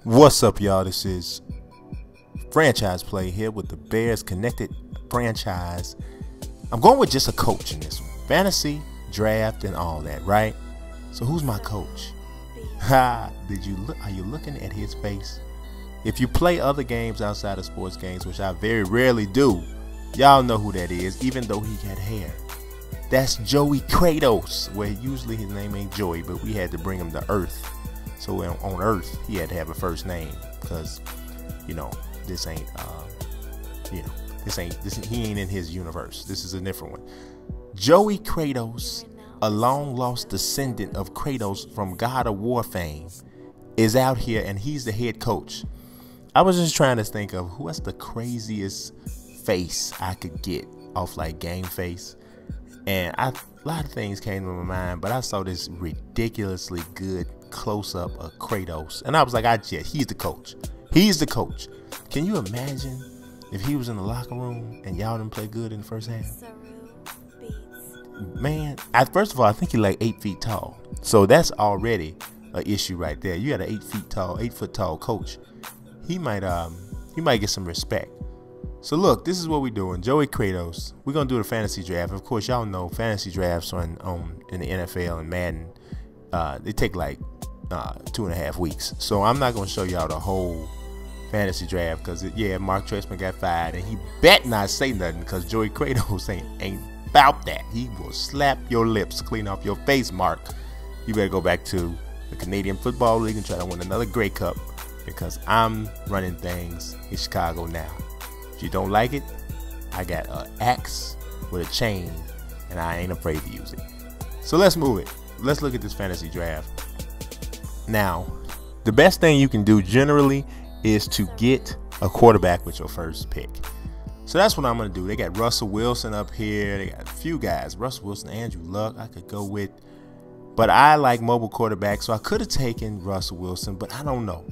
What's up, y'all? This is Franchise Play here with the Bears Connected franchise. I'm going with just a coach in this one. Fantasy, draft, and all that, right? So who's my coach? Ha! Are you looking at his face? If you play other games outside of sports games, which I very rarely do, y'all know who that is, even though he got hair. That's Joey Kratos, where usually his name ain't Joey, but we had to bring him to Earth. So on Earth, he had to have a first name because, this ain't, he ain't in his universe. This is a different one. Joey Kratos, a long-lost descendant of Kratos from God of War fame, is out here, and he's the head coach. I was just trying to think of what's the craziest face I could get off like Game Face, and a lot of things came to my mind, but I saw this ridiculously good close-up of Kratos, and I was like, he's the coach. He's the coach. Can you imagine if he was in the locker room and y'all didn't play good in the first half? Man, first of all, I think he's like 8 feet tall, so that's already an issue right there. You got an 8 foot tall coach. He might get some respect. So look, this is what we're doing. Joey Kratos. We're gonna do the fantasy draft. Of course, y'all know fantasy drafts in the NFL and Madden. They take like 2.5 weeks. So I'm not gonna show y'all the whole fantasy draft because Mark Trestman got fired, and he bet not say nothing because Joey Kratos ain't about that. He will slap your lips clean off your face, Mark. You better go back to the Canadian Football League and try to win another Grey Cup, because I'm running things in Chicago now. If you don't like it, I got an axe with a chain, and I ain't afraid to use it. So let's move it. Let's look at this fantasy draft. Now, the best thing you can do generally is to get a quarterback with your first pick. So that's what I'm going to do. They got Russell Wilson up here. They got a few guys. Russell Wilson, Andrew Luck, I could go with. But I like mobile quarterbacks, so I could have taken Russell Wilson, but I don't know.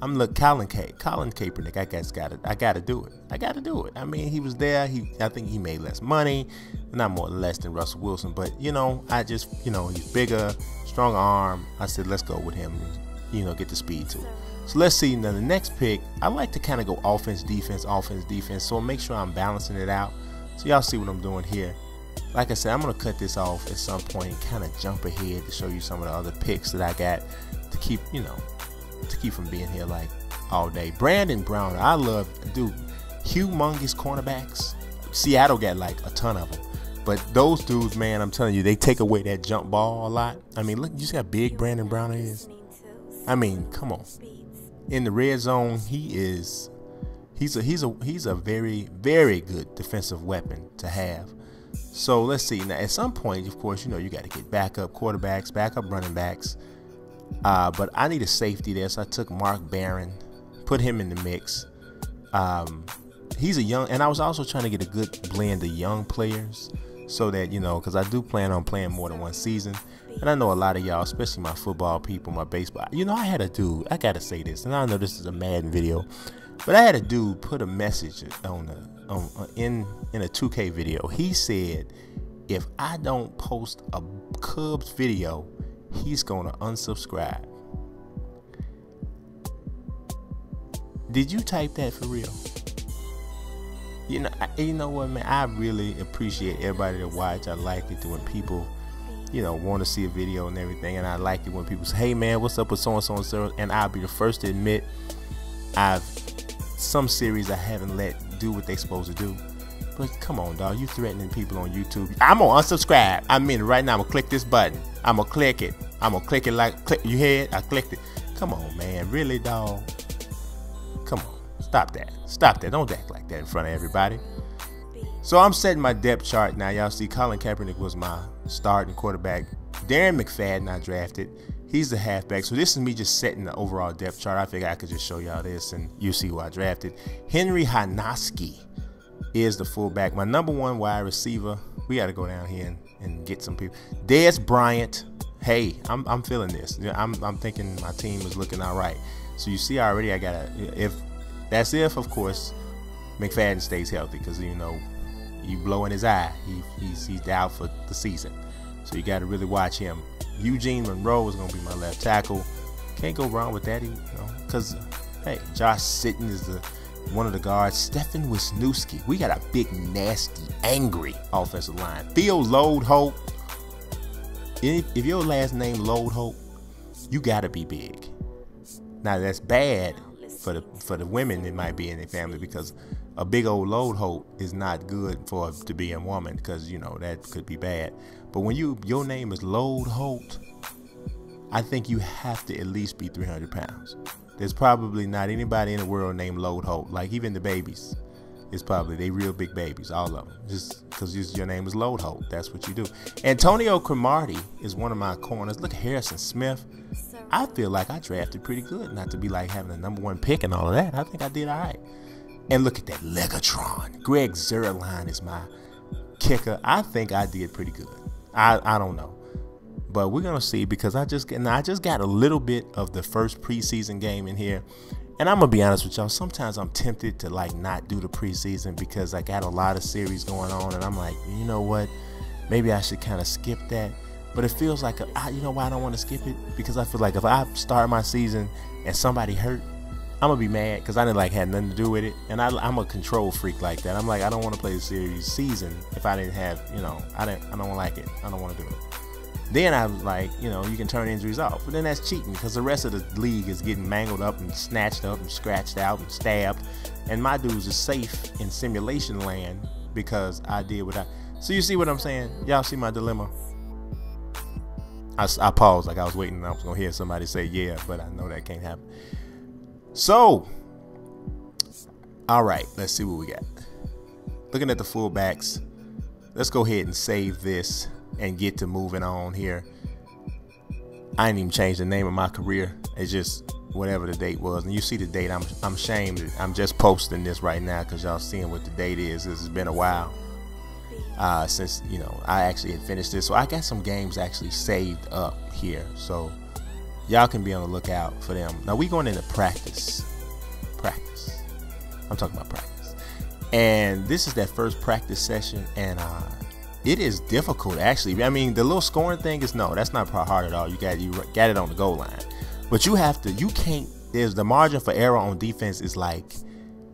I'm Colin Kaepernick. I got to do it. I got to do it. I mean, he was there. I think he made less money, not more or less than Russell Wilson. But he's bigger, strong arm. I said let's go with him. And, get the speed too. So let's see. Now the next pick, I like to kind of go offense, defense. So make sure I'm balancing it out. So y'all see what I'm doing here. Like I said, I'm gonna cut this off at some point and kind of jump ahead to show you some of the other picks that I got to keep, from being here like all day. Brandon Brown, I love, dude, humongous cornerbacks. Seattle got like a ton of them, but those dudes, man, I'm telling you, they take away that jump ball a lot. I mean, look, you see how big Brandon Brown is. I mean, come on. In the red zone, he's a very, very good defensive weapon to have. So let's see. Now, at some point, of course, you got to get backup quarterbacks, backup running backs. But I need a safety there, so I took Mark Barron, put him in the mix. He's a young, and I was also trying to get a good blend of young players, so that because I do plan on playing more than one season. And I know a lot of y'all, especially my football people, my baseball. I had a dude. I gotta say this, and I know this is a Madden video, but I had a dude put a message in a 2K video. He said, if I don't post a Cubs video, he's gonna unsubscribe. Did you type that for real? You know what, man? I really appreciate everybody that watch. I like it when people, want to see a video and everything, and I like it when people say, "Hey, man, what's up with so and so and so?" And I'll be the first to admit, some series I haven't let do what they supposed to do. But come on, dog, you threatening people on YouTube. I'm gonna unsubscribe. I mean, right now I'm gonna click this button. I'm gonna click it. You hear it? I clicked it. Come on, man, really, dog? Come on, stop that. Don't act like that in front of everybody. So I'm setting my depth chart now. Y'all see, Colin Kaepernick was my starting quarterback. Darren McFadden I drafted. He's the halfback. So this is me just setting the overall depth chart. I figured I could just show y'all this and you see who I drafted. Henry Hanoski is the fullback. My number one wide receiver. We got to go down here and get some people. Dez Bryant. Hey, I'm feeling this. I'm thinking my team is looking all right. So you see already I got if of course McFadden stays healthy, because you blow in his eye, he's out for the season. So you got to really watch him. Eugene Monroe is going to be my left tackle. Can't go wrong with that, you know, because, hey, Josh Sitton is one of the guards. Stefan Wisniewski. We got a big, nasty, angry offensive line. Phil Load Hope. If your last name Load Hope, you got to be big. Now, that's bad for the women that might be in their family, because a big old Load Hope is not good to be a woman, because, you know, that could be bad. But when your name is Load Hope, I think you have to at least be 300 pounds. There's probably not anybody in the world named Load Hope. Like, even the babies, it's probably they real big babies, all of them. Just because your name is Load Hope, that's what you do. Antonio Cromartie is one of my corners. Look at Harrison Smith. I feel like I drafted pretty good, not to be like having a #1 pick and all of that. I think I did all right. And look at that Legatron. Greg Zuerlein is my kicker. I think I did pretty good. I don't know. But we're going to see, because I just got a little bit of the first preseason game in here. And I'm going to be honest with y'all. Sometimes I'm tempted to like not do the preseason, because I got a lot of series going on. And I'm like, you know what? Maybe I should kind of skip that. But it feels like, you know why I don't want to skip it? Because I feel like if I start my season and somebody hurt, I'm going to be mad, because I didn't like had nothing to do with it. And I'm a control freak like that. I'm like, I don't want to play the season if I didn't have, you know, I don't like it. I don't want to do it. Then I was like, you know, you can turn injuries off. But then that's cheating, because the rest of the league is getting mangled up and snatched up and scratched out and stabbed. And my dudes is safe in simulation land because I did what I... So you see what I'm saying? Y'all see my dilemma? I paused like I was waiting. I was going to hear somebody say yeah, but I know that can't happen. So, all right, let's see what we got. Looking at the fullbacks, let's go ahead and save this and get to moving on here. I didn't even change the name of my career. It's just whatever the date was. And you see the date. I'm ashamed. I'm just posting this right now because y'all seeing what the date is. This has been a while since, you know, I actually had finished this. So I got some games actually saved up here. So y'all can be on the lookout for them. Now we going into practice. I'm talking about practice. And this is that first practice session, and it is difficult actually. I mean, the little scoring thing is that's not hard at all. You got it on the goal line, but you can't. There's the margin for error on defense is like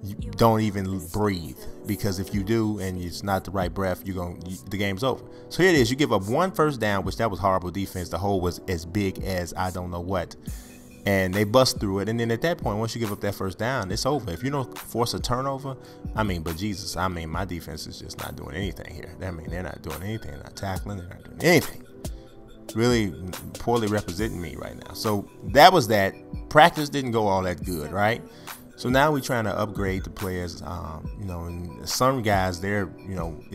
you don't even breathe, because if you do and it's not the right breath, the game's over. So here it is. You give up 1 first down, which that was horrible defense. The hole was as big as I don't know what. And they bust through it, and then at that point, once you give up that first down, it's over. If you don't force a turnover, but Jesus, my defense is just not doing anything here. I mean, they're not doing anything. They're not tackling. They're not doing anything. Really poorly representing me right now. So that was that. Practice didn't go all that good, right? So now we're trying to upgrade the players. You know, and some guys, I don't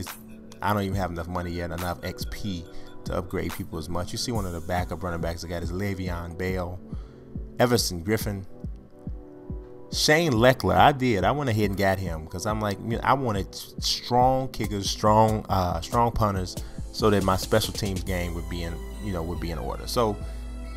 even have enough money yet, enough XP to upgrade people as much. You see one of the backup running backs I got is Le'Veon Bell. Everson Griffin, Shane Leckler. I went ahead and got him because I'm like, I wanted strong kickers, strong punters, so that my special teams game would be in order. So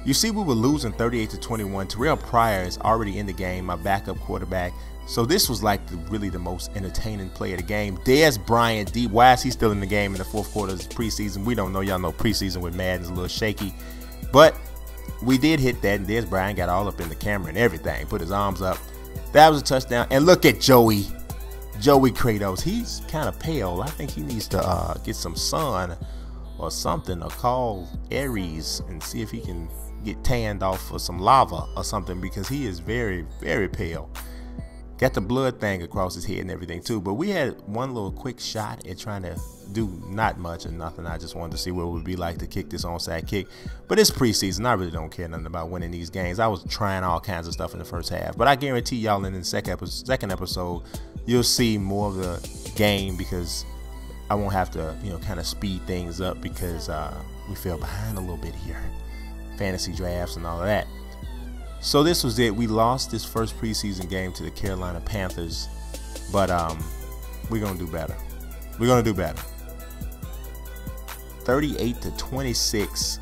you see, we were losing 38-21. Terrell Pryor is already in the game, my backup quarterback. So this was like really the most entertaining play of the game. Dez Bryant, why is he still in the game in the fourth quarter of the preseason? We don't know. Y'all know preseason with Madden is a little shaky, but we did hit that, and Dez Bryant got all up in the camera and everything, put his arms up. That was a touchdown. And look at Joey Kratos. He's kind of pale. I think he needs to get some sun or something, or call Aries and see if he can get tanned off for some lava or something, because he is very, very pale. Got the blood thing across his head and everything too. But we had one little quick shot at trying to do not much or nothing. I just wanted to see what it would be like to kick this onside kick. But it's preseason. I really don't care nothing about winning these games. I was trying all kinds of stuff in the first half. But I guarantee y'all in the second episode, you'll see more of the game, because I won't have to, kind of speed things up, because we fell behind a little bit here. Fantasy drafts and all of that. So this was it. We lost this first preseason game to the Carolina Panthers, but we're gonna do better. We're gonna do better. 38-26.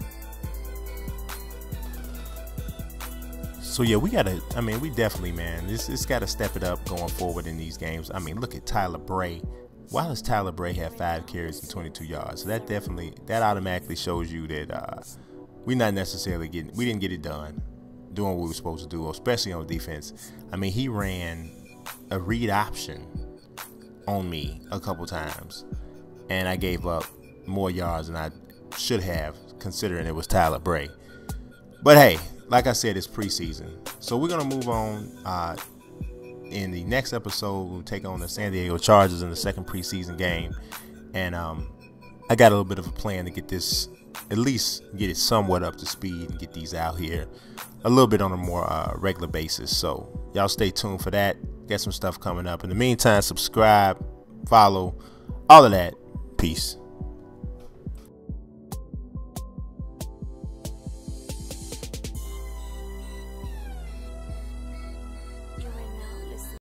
So yeah, we gotta. We definitely, man. It's gotta step it up going forward in these games. Look at Tyler Bray. Why does Tyler Bray have 5 carries and 22 yards? So that automatically shows you that we didn't get it done. doing what we were supposed to do, especially on defense. I mean, he ran a read option on me a couple times, and I gave up more yards than I should have, considering it was Tyler Bray. But hey, like I said, it's preseason, so we're gonna move on. In the next episode, we'll take on the San Diego Chargers in the second preseason game, and I got a little bit of a plan to get this, at least get it somewhat up to speed and get these out here a little bit on a more regular basis. So y'all stay tuned for that. Got some stuff coming up. In the meantime, subscribe, follow, all of that. Peace.